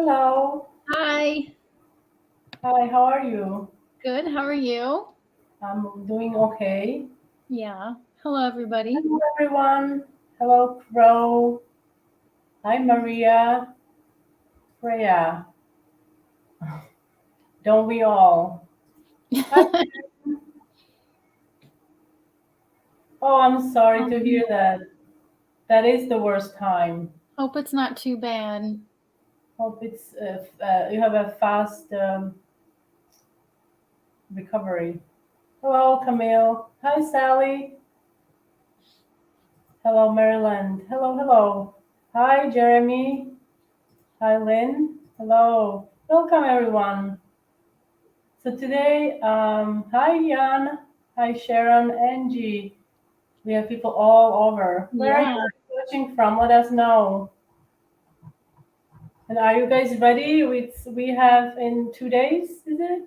Hello. Hi. Hi, how are you? Good. How are you? I'm doing okay. Yeah. Hello, everybody. Hello, everyone. Hello, Crow. Hi, Maria. Freya. Don't we all? Hi. Oh, I'm sorry to hear that. That is the worst time. Hope it's not too bad. Hope you have a fast recovery. Hello, Camille. Hi, Sally. Hello, Maryland. Hello, hello. Hi, Jeremy. Hi, Lynn. Hello. Welcome, everyone. So today, hi, Jan. Hi, Sharon, Angie. We have people all over. Where are you Yeah. watching from? Let us know. And are you guys ready? We have in 2 days, is it?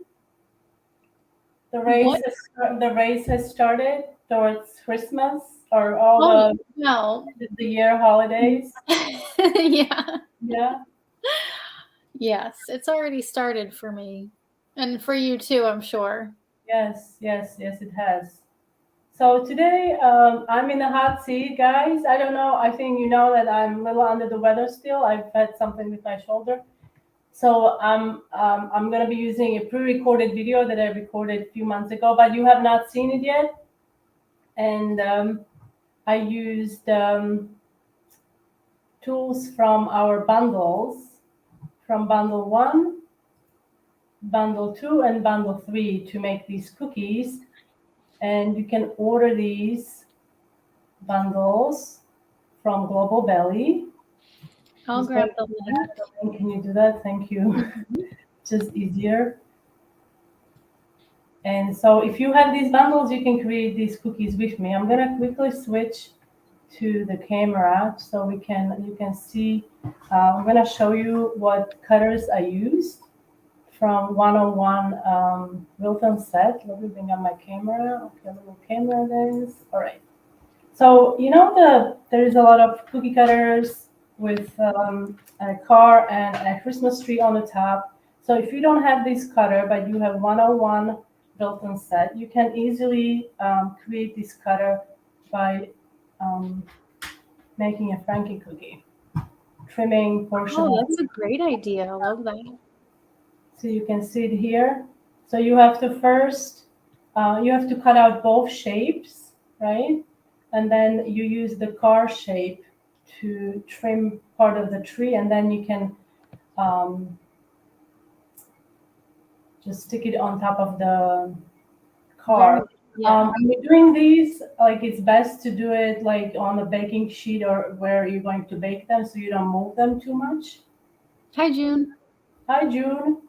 What? The race has started towards Christmas or all Oh, the well. the year holidays. Yeah. Yeah. Yes. It's already started for me. And for you too, I'm sure. Yes, yes, yes, it has. So today I'm in the hot seat, guys. I don't know. I think you know that I'm a little under the weather still. I've had something with my shoulder. So I'm gonna be using a pre-recorded video that I recorded a few months ago, but you have not seen it yet. And I used tools from our bundles, from bundle one, bundle two, and bundle three to make these cookies. And you can order these bundles from Global Belly. I'll Just going grab to the add link. the link. Can you do that? Thank you. Mhm. Just easier. And so if you have these bundles, you can create these cookies with me. I'm gonna quickly switch to the camera so you can see. I'm gonna show you what cutters I used from 101 Wilton set. Let me bring up my camera. Okay, little camera lens. All right. So you know there is a lot of cookie cutters with a car and a Christmas tree on the top. So if you don't have this cutter, but you have 101 built-in set, you can easily create this cutter by um, making a Frankie cookie, trimming portion Oh, of. that's a great idea. I love that. So you can see it here. So you have to first, you have to cut out both shapes, right? And then you use the car shape to trim part of the tree, and then you can um, just stick it on top of the Very, car. yeah. When you're doing these, like it's best to do it like on a baking sheet or where you're going to bake them, so you don't move them too much. Hi, June. Hi, June.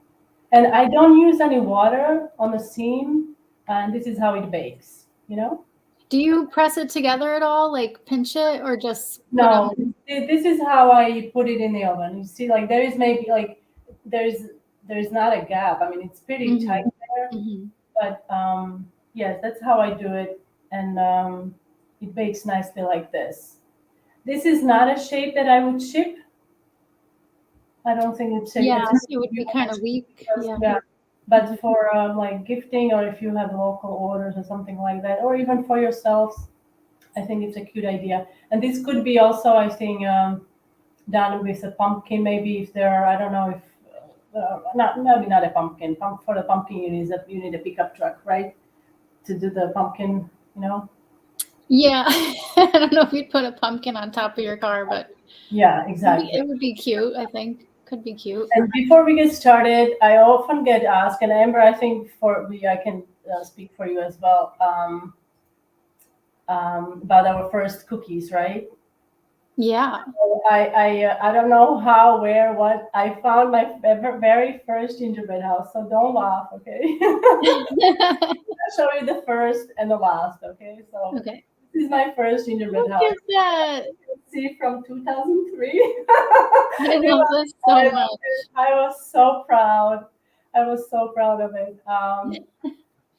And I don't use any water on the seam, and this is how it bakes, you know? Do you press it together at all? Like pinch it or just put them? No, this is how I put it in the oven. You see, like there is maybe like there's there's not a gap. I mean, it's pretty tight Hmm. there, Hmm. but yes, that's how I do it, and it bakes nicely like this. This is not a shape that I would ship. I don't think Yeah, it's a it would be kind of weak. because, Yeah. yeah. But for like gifting or if you have local orders or something like that, or even for yourselves, I think it's a cute idea. And this could be also, I think, done with a pumpkin. Maybe if there are, I don't know if not maybe not a pumpkin. For the pumpkin, you need a pickup truck, right, to do the pumpkin. You know. Yeah. I don't know if you'd put a pumpkin on top of your car, but Yeah, exactly. it would be cute, I think. Could be cute. And before we get started, I often get asked, and Amber, I think I can speak for you as well, about our first cookies, right? Yeah. I don't know how, where, what. I found my very first gingerbread house, so don't laugh, okay? I'll show you the first and the last, okay? So Okay. this is my first gingerbread Look house. at that. Let's see, from 2003. I love this so I much. I was so proud. I was so proud of it.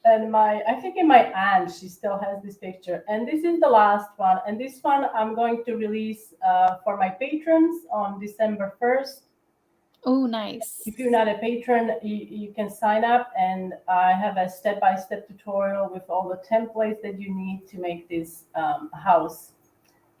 And I think in my aunt, she still has this picture. And this is the last one. And this one I'm going to release for my patrons on December 1st. Oh, nice. If you're not a patron, you can sign up, and I have a step-by-step tutorial with all the templates that you need to make this house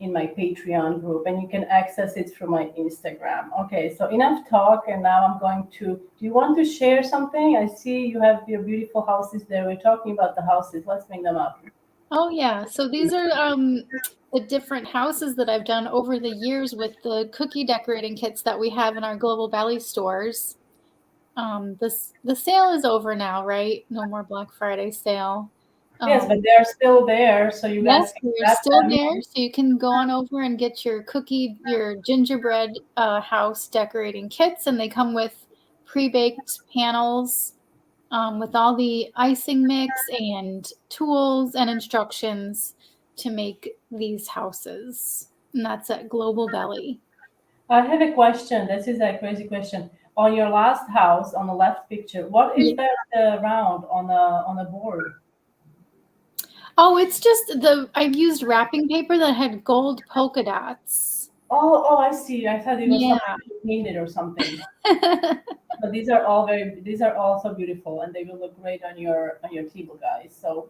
in my Patreon group, and you can access it through my Instagram. Okay, so enough talk, and now I'm going to. Do you want to share something? I see you have your beautiful houses there. We're talking about the houses. Let's bring them up. Oh yeah. So these are the different houses that I've done over the years with the cookie decorating kits that we have in our Global Valley stores. The sale is over now, right? No more Black Friday sale. Yes, but they're still there, so you guys Yes, can they're grab still them. there, so you can go on over and get your gingerbread house decorating kits, and they come with pre-baked panels with all the icing mix and tools and instructions to make these houses. And that's at Global Belly. I have a question. This is a crazy question. On your last house, on the left picture, what is Yeah. that round on a board? Oh, it's just I've used wrapping paper that had gold polka dots. Oh, I see. I thought it was Yeah. something you painted or something. But these are all so beautiful, and they will look great on your table, guys. So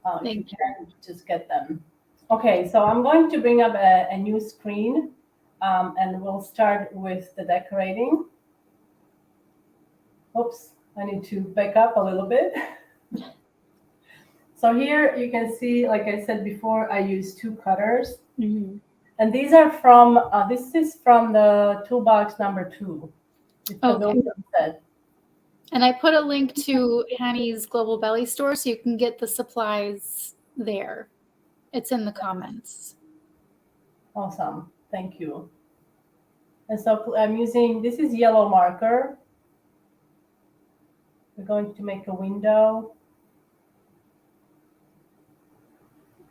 if you Thank you. can, just get them. Okay, so I'm going to bring up a new screen, and we'll start with the decorating. Oops, I need to back up a little bit. So here you can see, like I said before, I use two cutters. Mm-hmm. And these are from, this is from the toolbox number 2. It's the Okay. built-in set. And I put a link to Hanny's Global Belly store so you can get the supplies there. It's in the comments. Awesome, thank you. And so I'm using, this is yellow marker. We're going to make a window.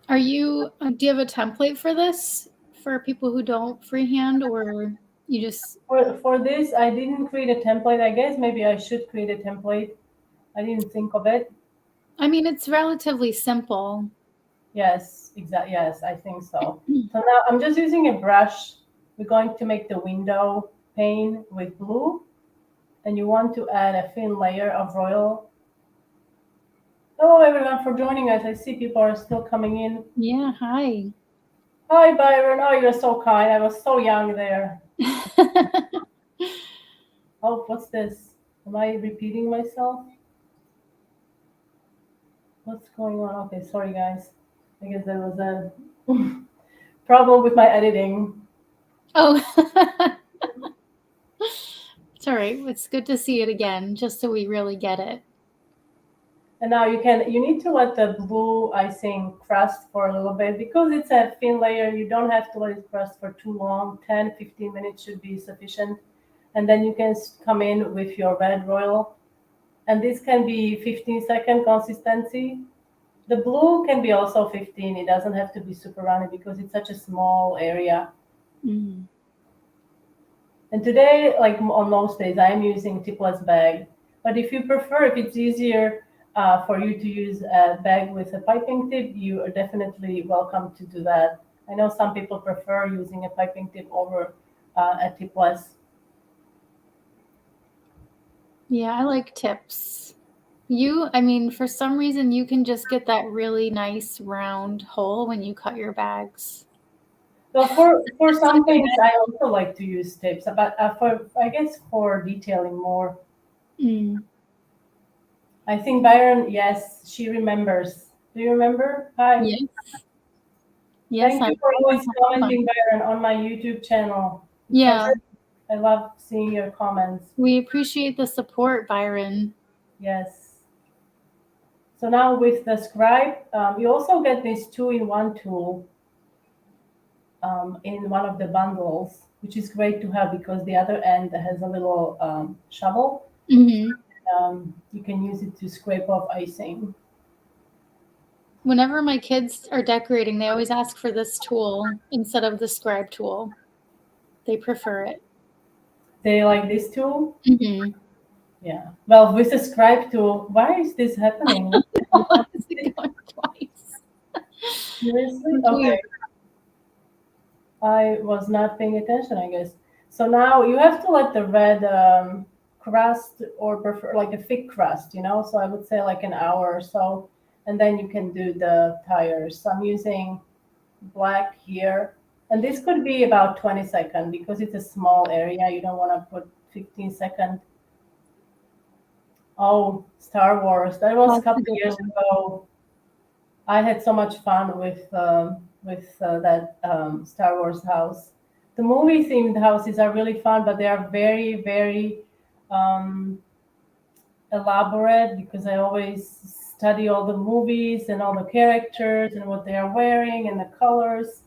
Do you have a template for this for people who don't freehand, or you just? For this, I didn't create a template. I guess maybe I should create a template. I didn't think of it. I mean, it's relatively simple. Yes, exactly. Yes, I think so. So now I'm just using a brush. We're going to make the window pane with blue. And you want to add a thin layer of royal. Hello, everyone, for joining us. I see people are still coming in. Yeah, hi. Hi, Byron. Oh, you're so kind. I was so young there. Oh, what's this? Am I repeating myself? What's going on? Okay, sorry, guys. I guess there was a problem with my editing. Oh, it's all right. It's good to see it again, just so we really get it. And now you need to let the blue icing crust for a little bit because it's a thin layer. You don't have to let it crust for too long. 10, 15 minutes should be sufficient. And then you can come in with your red royal. And this can be 15-second consistency. The blue can be also 15. It doesn't have to be super runny because it's such a small area. Mm. And today, like on most days, I'm using tipless bag. But if you prefer, if it's easier for you to use a bag with a piping tip, you are definitely welcome to do that. I know some people prefer using a piping tip over a tipless. Yeah, I like tips. I mean, for some reason, you can just get that really nice round hole when you cut your bags. So for some things, I also like to use tips, but for I guess for detailing more. Mm. I think Byron, yes, she remembers. Do you remember? Hi. Yes. Yes. Thank you for always commenting, Byron, on my YouTube channel. Yeah. I love seeing your comments. We appreciate the support, Byron. Yes. So now with the scribe, you also get this 2-in-1 tool in one of the bundles, which is great to have because the other end has a little shovel. Mm-hmm. You can use it to scrape off icing. Whenever my kids are decorating, they always ask for this tool instead of the scribe tool. They prefer it. They like this tool? Mm-hmm. Yeah. Well, with the scribe tool, why is this happening? Is it going twice? Seriously? It's Okay. weird. I was not paying attention, I guess. So now you have to let the red crust, or prefer like a thick crust, So I would say like an hour or so, and then you can do the tires. So I'm using black here, and this could be about 20 seconds because it's a small area. You don't want to put 15 seconds. Oh, Star Wars. That was a That's a couple good years one. ago. I had so much fun with that Star Wars house. The movie themed houses are really fun, but they are very, very um, elaborate because I always study all the movies and all the characters and what they are wearing and the colors.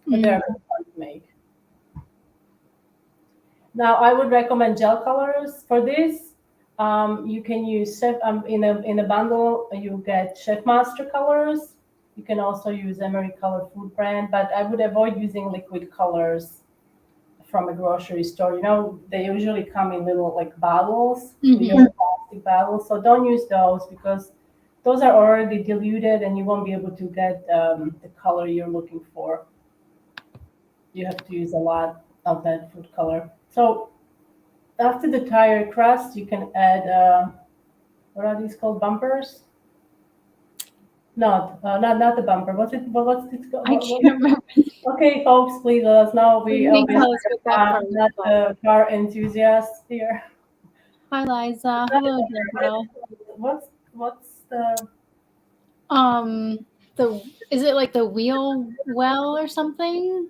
But they Mm. are really fun to make. Now, I would recommend gel colors for this. You can use in a bundle. You get Chef Master colors. You can also use Emery Color Food brand, but I would avoid using liquid colors from a grocery store. They usually come in little like bottles, clear Mhm. plastic bottles. So don't use those because those are already diluted, and you won't be able to get the color you're looking for. You have to use a lot of that food color. So after the tire crust, you can add what are these called? Bumpers? Not the bumper. What's it called? I can't remember. Okay, folks, please let us know. We You can tell us what that part is not called. the car enthusiasts here. Hi, Liza. Hello, Deborah. What's the Um, the is it like the wheel well or something?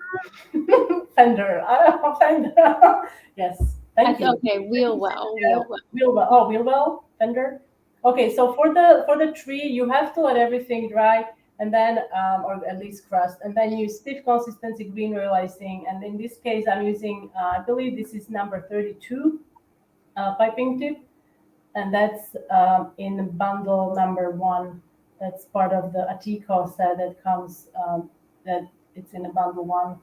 fender? I don't know, fender. Yes, thank you. Okay, wheel well, wheel well. Wheel well. Oh, wheel well, fender. Okay, so for the tree, you have to let everything dry, and then or at least crust, and then use stiff consistency green oil icing. And in this case, I'm using I believe this is number 32 piping tip, and that's in bundle number 1. That's part of the Atico set that comes that it's in a bundle 1.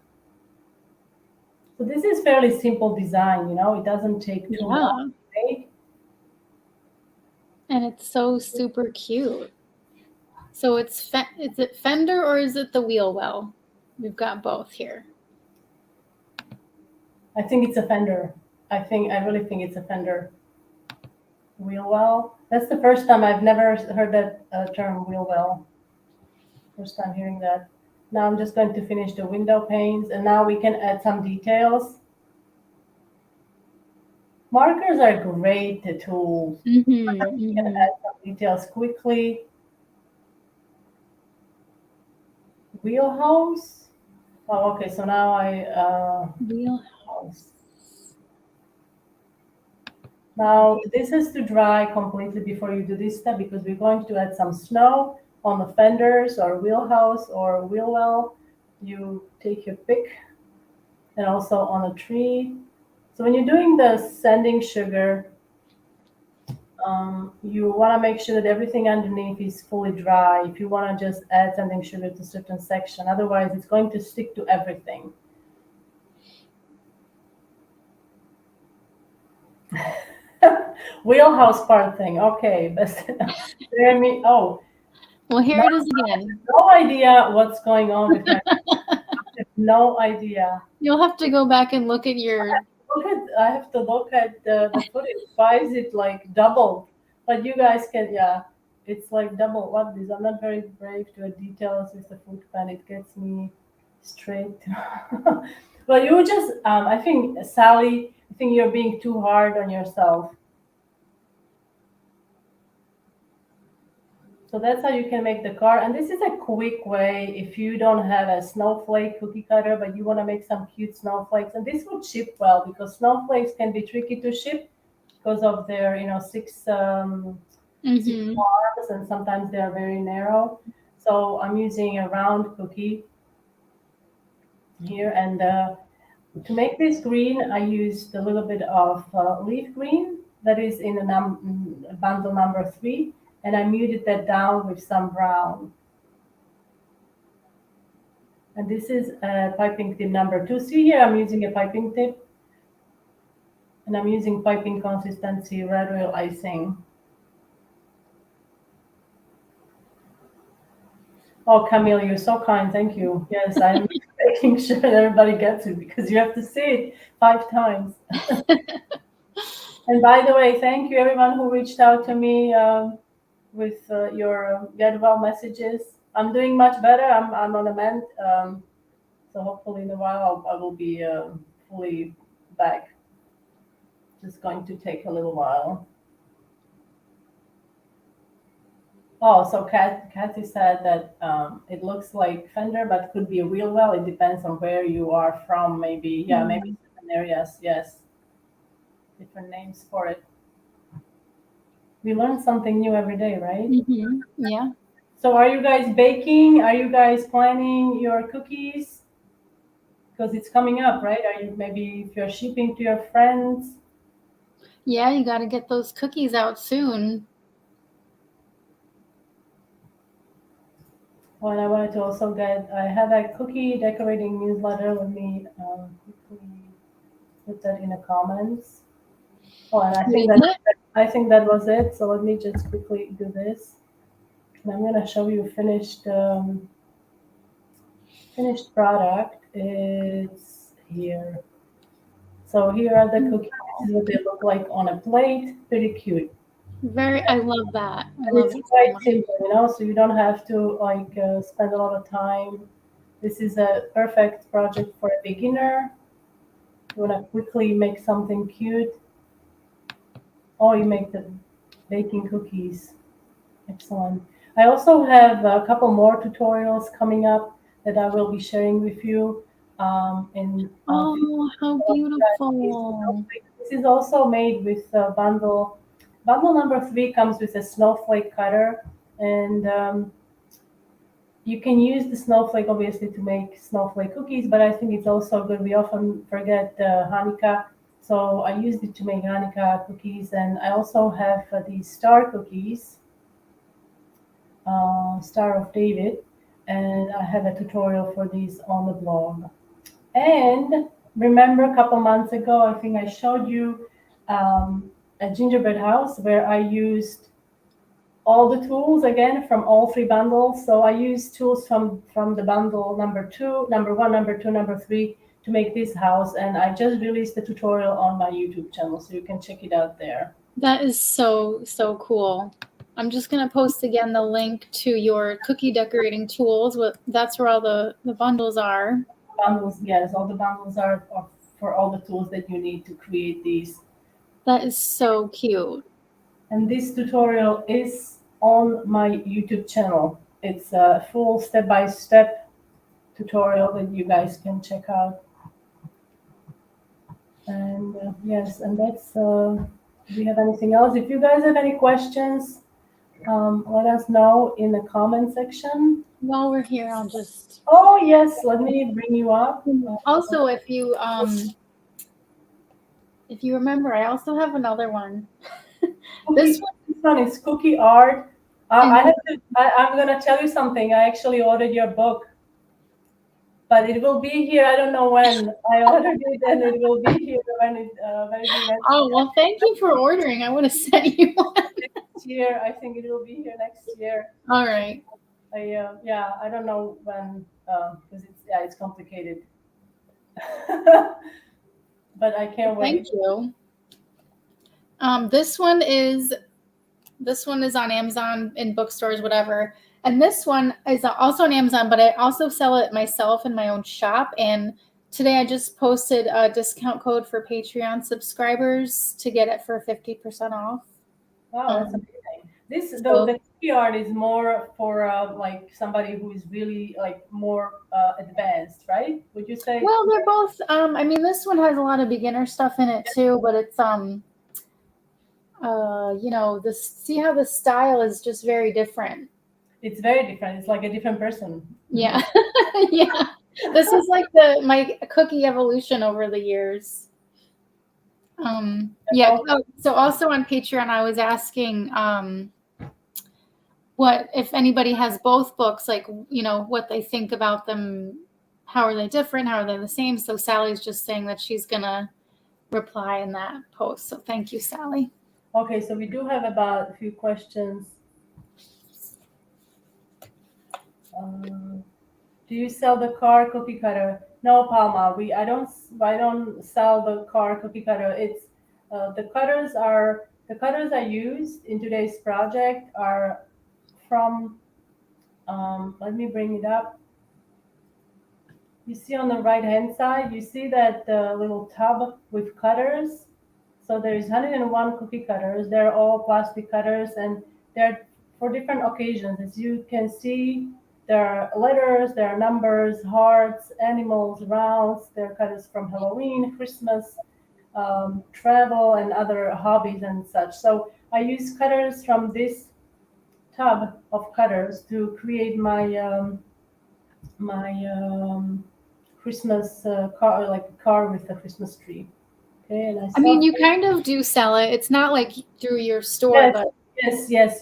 So this is fairly simple design. It doesn't take too long Yeah, to make. and it's so super cute. So is it fender or is it the wheel well? We've got both here. I think it's a fender. I really think it's a fender. Wheel well. That's the first time. I've never heard that term, wheel well. First time hearing that. Now I'm just going to finish the window panes, and now we can add some details. Markers are great tools. Mm-hmm, You can mm-hmm. add some details quickly. Wheelhouse. Oh, okay. So now Wheel. house. Now this has to dry completely before you do this step because we're going to add some snow on the fenders or wheelhouse or wheel well. You take your pick, and also on a tree. So when you're doing the sanding sugar, you want to make sure that everything underneath is fully dry. If you want to just add sanding sugar to a certain section, otherwise it's going to stick to everything. Wheelhouse part thing. Okay, best. Jeremy. Oh, Well, here no, it is again. no idea what's going on with my. I have no idea. You'll have to go back and look at your. I have to look at the footage. Why is it like doubled? But you guys can, yeah, it's like double. What is? I'm not very brave to add details with the food pan. It gets me straight. Well, you just, I think, Sally, I think you're being too hard on yourself. So that's how you can make the car. And this is a quick way if you don't have a snowflake cookie cutter, but you want to make some cute snowflakes. And this would ship well because snowflakes can be tricky to ship because of their, six Mm-hmm. arms, and sometimes they are very narrow. So I'm using a round cookie here. And to make this green, I used a little bit of leaf green that is in a bundle number 3, and I muted that down with some brown. And this is piping tip number 2. See here, I'm using a piping tip, and I'm using piping consistency red oil icing. Oh, Camille, you're so kind. Thank you. Yes, I'm making sure that everybody gets it because you have to see it 5 times. And by the way, thank you everyone who reached out to me with your get well messages. I'm doing much better. I'm on a mend. So hopefully in a while I will be fully back. Just going to take a little while. Oh, so Kathy said that it looks like Fender, but could be a wheel well. It depends on where you are from. Maybe, yeah, maybe certain areas. Yes, different names for it. We learn something new every day, right? Mm-hmm. Yeah. So, are you guys baking? Are you guys planning your cookies? Because it's coming up, right? Are you maybe if you're shipping to your friends? Yeah, you got to get those cookies out soon. Oh, and I wanted to also get. I have a cookie decorating newsletter. Let me quickly put that in the comments. Oh, and I think that was it. So let me just quickly do this, and I'm gonna show you finished product. It's here. So here are the cookies. This is what they look like on a plate. Pretty cute. I love that. I And love it's it so quite much. simple, so you don't have to like spend a lot of time. This is a perfect project for a beginner. You wanna quickly make something cute. Oh, you make the baking cookies. Excellent. I also have a couple more tutorials coming up that I will be sharing with you in a few Oh, how this beautiful. this is also made with a bundle. Bundle number 3 comes with a snowflake cutter, and you can use the snowflake obviously to make snowflake cookies, but I think it's also good. We often forget Hanukkah, so I used it to make Hanukkah cookies, and I also have these star cookies, Star of David, and I have a tutorial for these on the blog. And remember a couple months ago, I think I showed you a gingerbread house where I used all the tools again from all 3 bundles. So I used tools from the bundle number 2, number 1, number 2, number 3 to make this house. And I just released the tutorial on my YouTube channel, so you can check it out there. That is so, so cool. I'm just going to post again the link to your cookie decorating tools. That's where all the bundles are. Bundles, yes, all the bundles are for all the tools that you need to create these. That is so cute. And this tutorial is on my YouTube channel. It's a full step-by-step tutorial that you guys can check out. And yes, and that's. Do we have anything else? If you guys have any questions, let us know in the comment section. While we're here, I'll just. Oh yes, let me bring you up. Also, if you remember, I also have another one. This one is cookie art. I'm gonna tell you something. I actually ordered your book, but it will be here. I don't know when. I ordered it, and it will be here when it Oh, well, thank you for ordering. I would have sent you one. next year. I think it will be here next year. All right. I don't know when because it's complicated. But I can't wait. Thank you. This one is on Amazon, in bookstores, whatever. And this one is also on Amazon, but I also sell it myself in my own shop. And today I just posted a discount code for Patreon subscribers to get it for 50% off. Wow, that's amazing. The cookie art is more for like somebody who is really like more advanced, right? Would you say? Well, they're both. I mean, this one has a lot of beginner stuff in it too, but it's see how the style is just very different. It's very different. It's like a different person. Yeah. Yeah. This is like my cookie evolution over the years. Yeah. So also on Patreon, I was asking what if anybody has both books, like, what they think about them. How are they different? How are they the same? So Sally's just saying that she's gonna reply in that post. So thank you, Sally. Okay, so we do have about a few questions. Do you sell the car cookie cutter? No, Palma. I don't sell the car cookie cutter. It's the cutters I used in today's project are from. Let me bring it up. You see on the right hand side, you see that little tub with cutters. So there's 101 cookie cutters. They're all plastic cutters, and they're for different occasions. As you can see, there are letters, there are numbers, hearts, animals, rounds. There are cutters from Halloween, Christmas, travel, and other hobbies and such. So I use cutters from this tub of cutters to create my Christmas car, like a car with a Christmas tree. Okay, and I mean, you kind of do sell it. It's not like through your store, yes, but yes.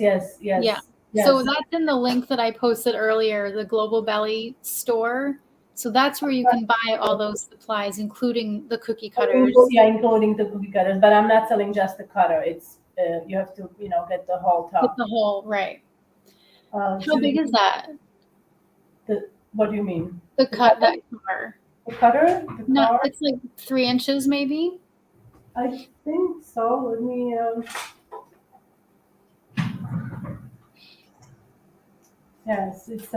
So that's in the link that I posted earlier, the Global Belly store. So that's where you can buy all those supplies, including the cookie cutters. Yeah, including the cookie cutters, but I'm not selling just the cutter. It's you have to get the whole With top. the whole, right. How So big is that? What do you mean? That car. The cutter? The No, car? it's like 3 inches maybe. I think so. Let me. Yes, it's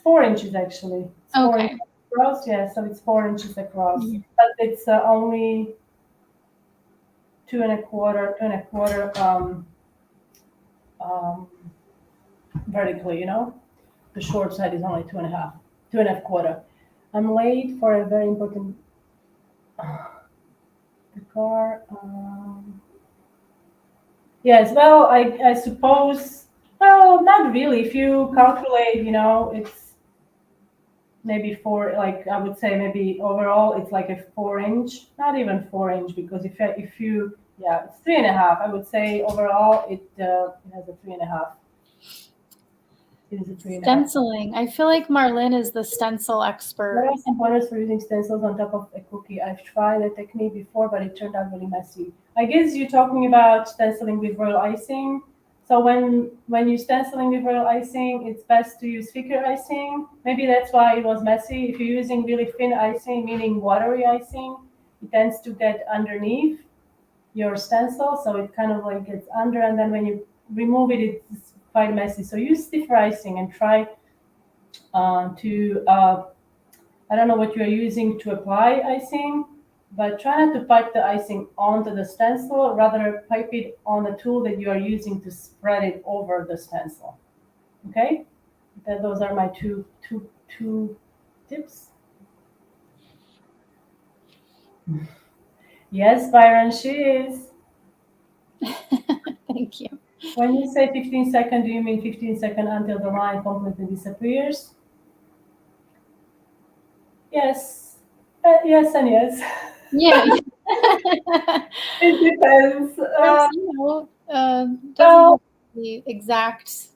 4 inches actually. It's 4 Okay. inches across. Yeah, so it's 4 inches across, Mhm. but it's only 2 and a quarter vertically. The short side is only 2.5, 2.25. I'm late for a very important. The car. Yes, well, I suppose. Well, not really. If you calculate, it's maybe four. Like I would say, maybe overall, it's like a 4 inch. Not even 4 inch, because yeah, it's 3.5. I would say overall, it has a 3.5. It is a 3.5. Stenciling. I feel like Marlene is the stencil expert. There are some pointers for using stencils on top of a cookie. I've tried the technique before, but it turned out really messy. I guess you're talking about stenciling with royal icing. So when you're stenciling with royal icing, it's best to use thicker icing. Maybe that's why it was messy. If you're using really thin icing, meaning watery icing, it tends to get underneath your stencil, so it kind of like gets under, and then when you remove it, it's quite messy. So use stiffer icing and try to I don't know what you are using to apply icing, but try not to pipe the icing onto the stencil, rather pipe it on the tool that you are using to spread it over the stencil. Okay? Those are my two tips. Yes, Byron, she is. Thank you. When you say 15 seconds, do you mean 15 seconds until the line completely disappears? Yes. Yes and yes. Yeah. It depends. Doesn't have the exact.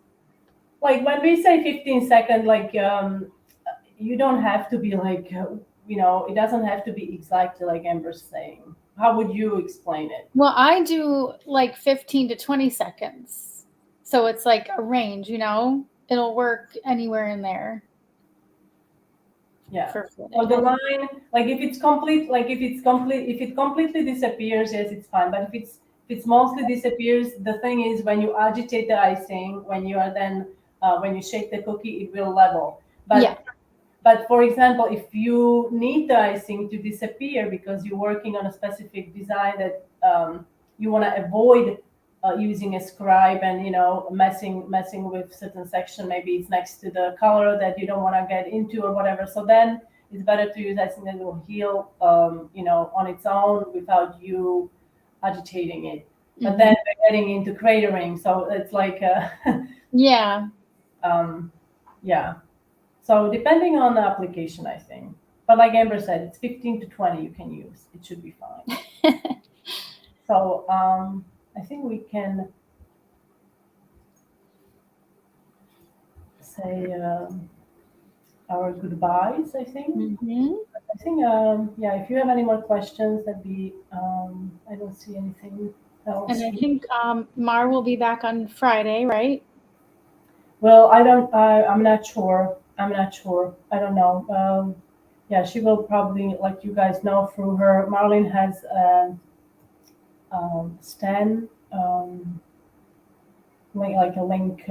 Like when we say 15 seconds, like you don't have to be like, it doesn't have to be exactly like Amber's saying. How would you explain it? Well, I do like 15 to 20 seconds. So it's like a range, it'll work anywhere in there. Yeah. Or the line, like if it completely disappears, yes, it's fine. But if it's mostly disappears, the thing is when you agitate the icing, when you are then when you shake the cookie, it will level. But for example, if you need the icing to disappear because you're working on a specific design that you want to avoid using a scribe and messing with certain section, maybe it's next to the color that you don't want to get into or whatever. So then it's better to use icing that will heal, on its own without you agitating it. Mm-hmm. But then we're getting into cratering, so it's like yeah. Yeah. So depending on the application, I think. But like Amber said, it's 15 to 20 you can use. It should be fine. So I think we can say our goodbyes, I think. Mm-hmm. I think, if you have any more questions, that'd be, I don't see anything else. And I think Mar will be back on Friday, right? Well, I'm not sure. I'm not sure. I don't know. Yeah, she will probably, like you guys know, through her. Marlene has Stan, like a link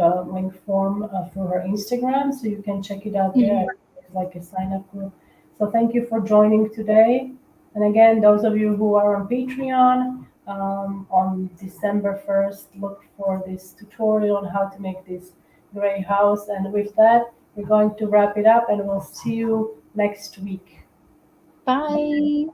form through her Instagram, so you can check it out there. It's like a sign up group. So thank you for joining today. And again, those of you who are on Patreon, on December 1st, look for this tutorial on how to make this gray house. And with that, we're going to wrap it up, and we'll see you next week. Bye.